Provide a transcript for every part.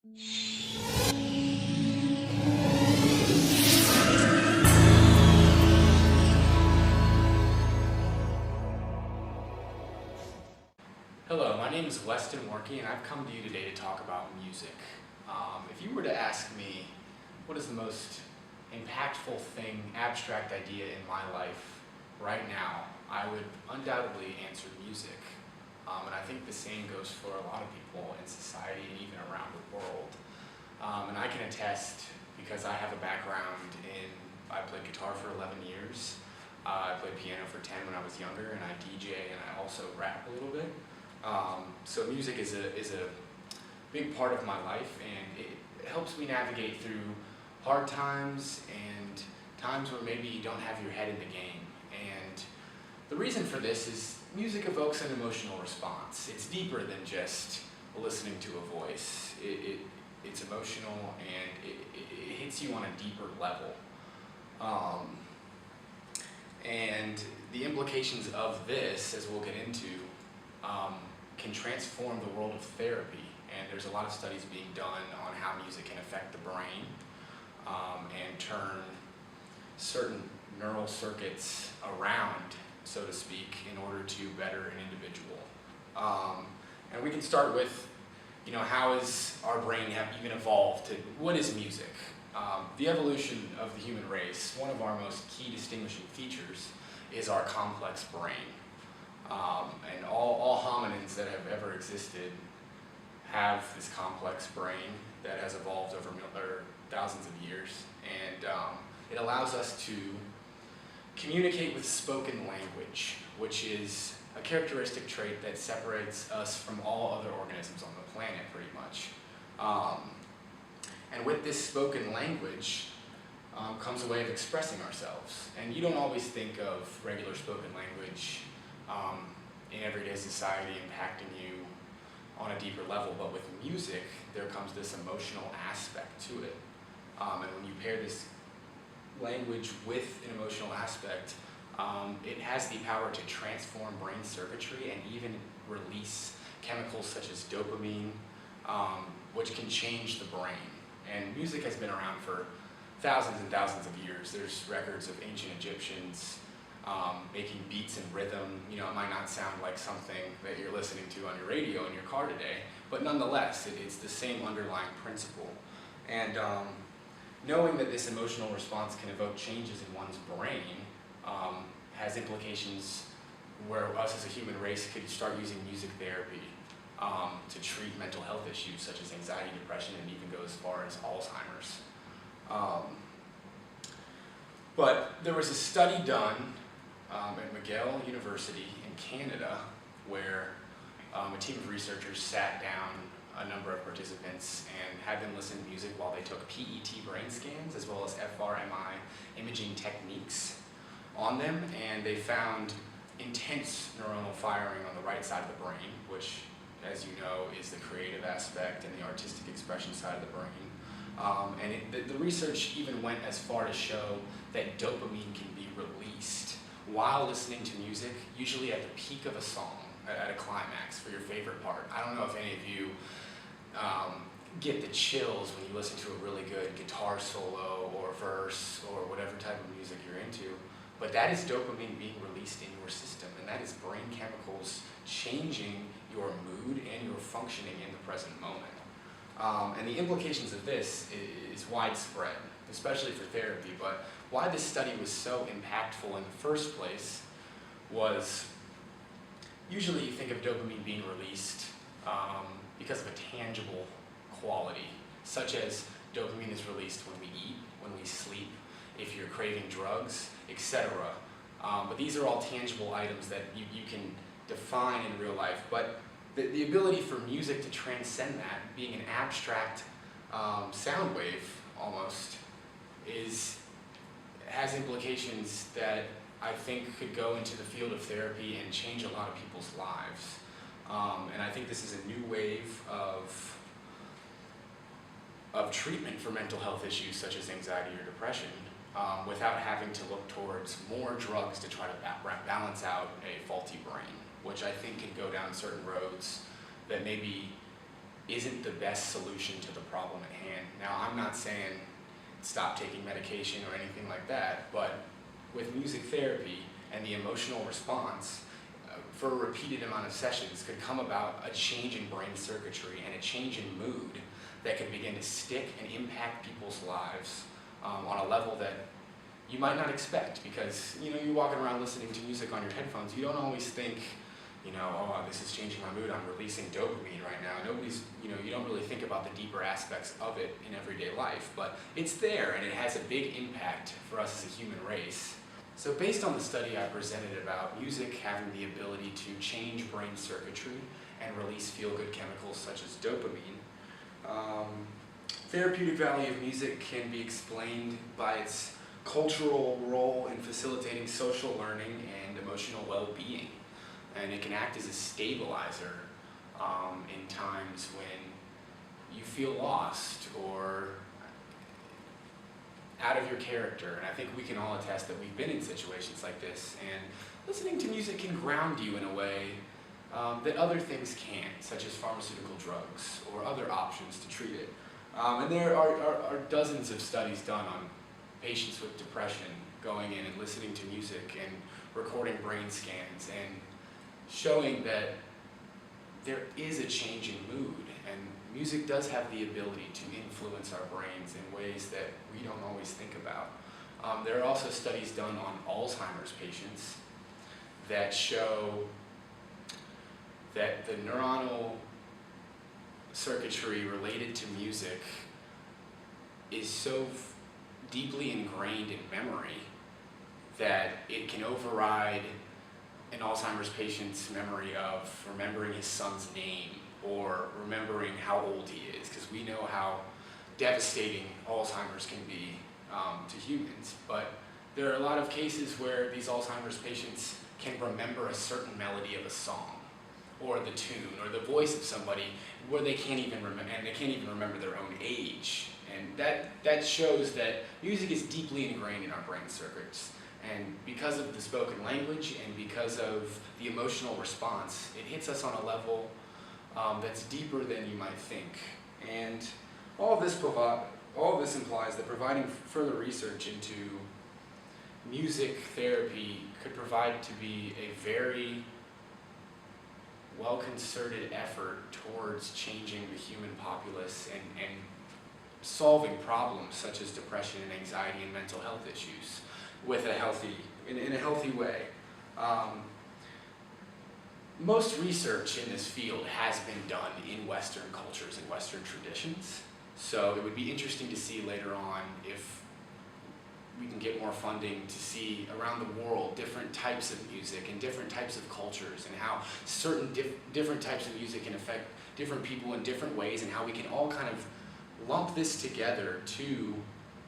Hello, my name is Weston Workey, and I've come to you today to talk about music. If you were to ask me what is the most impactful thing, abstract idea in my life right now, I would undoubtedly answer music. And I think the same goes for a lot of people in society and even around the world. And I can attest, because I have a background I played guitar for 11 years, I played piano for 10 when I was younger, and I DJ and I also rap a little bit. So music is a big part of my life, and it helps me navigate through hard times and times where maybe you don't have your head in the game. And the reason for this is music evokes an emotional response. It's deeper than just listening to a voice. It's emotional, and it hits you on a deeper level. And the implications of this, as we'll get into, can transform the world of therapy. And there's a lot of studies being done on how music can affect the brain and turn certain neural circuits around, so to speak, in order to better an individual. And we can start with, how has our brain even evolved to, what is music? The evolution of the human race, one of our most key distinguishing features is our complex brain. And all hominins that have ever existed have this complex brain that has evolved over thousands of years, and it allows us to communicate with spoken language, which is a characteristic trait that separates us from all other organisms on the planet, pretty much. And with this spoken language comes a way of expressing ourselves. And you don't always think of regular spoken language in everyday society impacting you on a deeper level, but with music, there comes this emotional aspect to it. And when you pair this language with an emotional aspect, it has the power to transform brain circuitry and even release chemicals such as dopamine, which can change the brain. And music has been around for thousands and thousands of years. There's records of ancient Egyptians making beats and rhythm. It might not sound like something that you're listening to on your radio in your car today, but nonetheless, it's the same underlying principle. And knowing that this emotional response can evoke changes in one's brain has implications where us as a human race could start using music therapy to treat mental health issues such as anxiety, depression, and even go as far as Alzheimer's. But there was a study done at McGill University in Canada where a team of researchers sat down a number of participants and had them listen to music while they took PET brain scans as well as fMRI imaging techniques on them, and they found intense neuronal firing on the right side of the brain, which, as you know, is the creative aspect and the artistic expression side of the brain. And the research even went as far to show that dopamine can be released while listening to music, usually at the peak of a song, at a climax for your favorite part. I don't know if any of you get the chills when you listen to a really good guitar solo or verse or whatever type of music you're into, but that is dopamine being released in your system, and that is brain chemicals changing your mood and your functioning in the present moment. And the implications of this is widespread, especially for therapy, but why this study was so impactful in the first place was usually you think of dopamine being released because of a tangible quality, such as dopamine is released when we eat, when we sleep, if you're craving drugs, etc. But these are all tangible items that you can define in real life. But the ability for music to transcend that, being an abstract sound wave almost, has implications that I think could go into the field of therapy and change a lot of people's lives. And I think this is a new wave of treatment for mental health issues such as anxiety or depression, without having to look towards more drugs to try to balance out a faulty brain, which I think can go down certain roads that maybe isn't the best solution to the problem at hand. Now, I'm not saying stop taking medication or anything like that, but with music therapy and the emotional response, for a repeated amount of sessions could come about a change in brain circuitry and a change in mood that can begin to stick and impact people's lives on a level that you might not expect, because you're walking around listening to music on your headphones. You don't always think, oh, this is changing my mood, I'm releasing dopamine right now. You don't really think about the deeper aspects of it in everyday life, but it's there and it has a big impact for us as a human race. So based on the study I presented about music having the ability to change brain circuitry and release feel-good chemicals such as dopamine, therapeutic value of music can be explained by its cultural role in facilitating social learning and emotional well-being. And it can act as a stabilizer in times when you feel lost or out of your character. And I think we can all attest that we've been in situations like this, and listening to music can ground you in a way that other things can't, such as pharmaceutical drugs or other options to treat it. And there are dozens of studies done on patients with depression going in and listening to music and recording brain scans and showing that there is a change in mood, and music does have the ability to influence our brains in ways that we don't always think about. There are also studies done on Alzheimer's patients that show that the neuronal circuitry related to music is so deeply ingrained in memory that it can override an Alzheimer's patient's memory of remembering his son's name or remembering how old he is, because we know how devastating Alzheimer's can be to humans. But there are a lot of cases where these Alzheimer's patients can remember a certain melody of a song, or the tune, or the voice of somebody, where they can't even remember their own age. And that shows that music is deeply ingrained in our brain circuits. And because of the spoken language and because of the emotional response, it hits us on a level that's deeper than you might think. And all of this implies that providing further research into music therapy could provide to be a very well-concerted effort towards changing the human populace and solving problems such as depression and anxiety and mental health issues in a healthy way. Most research in this field has been done in Western cultures and Western traditions, so it would be interesting to see later on if we can get more funding to see around the world different types of music and different types of cultures, and how certain different types of music can affect different people in different ways, and how we can all kind of lump this together to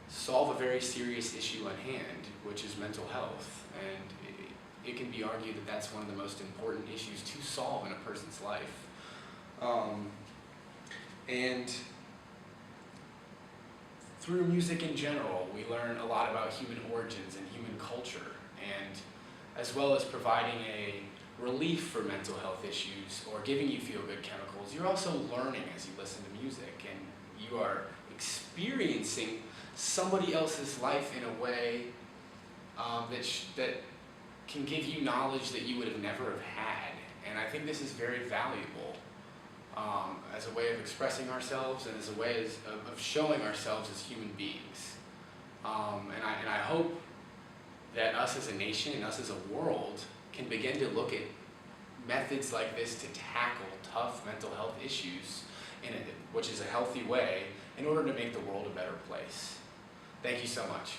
solve a very serious issue at hand, which is mental health. And it can be argued that that's one of the most important issues to solve in a person's life. And through music in general, we learn a lot about human origins and human culture, and as well as providing a relief for mental health issues or giving you feel-good chemicals, you're also learning as you listen to music, and you are experiencing somebody else's life in a way that can give you knowledge that you would have never have had. And I think this is very valuable as a way of expressing ourselves and as a way of showing ourselves as human beings. And I hope that us as a nation and us as a world can begin to look at methods like this to tackle tough mental health issues which is a healthy way, in order to make the world a better place. Thank you so much.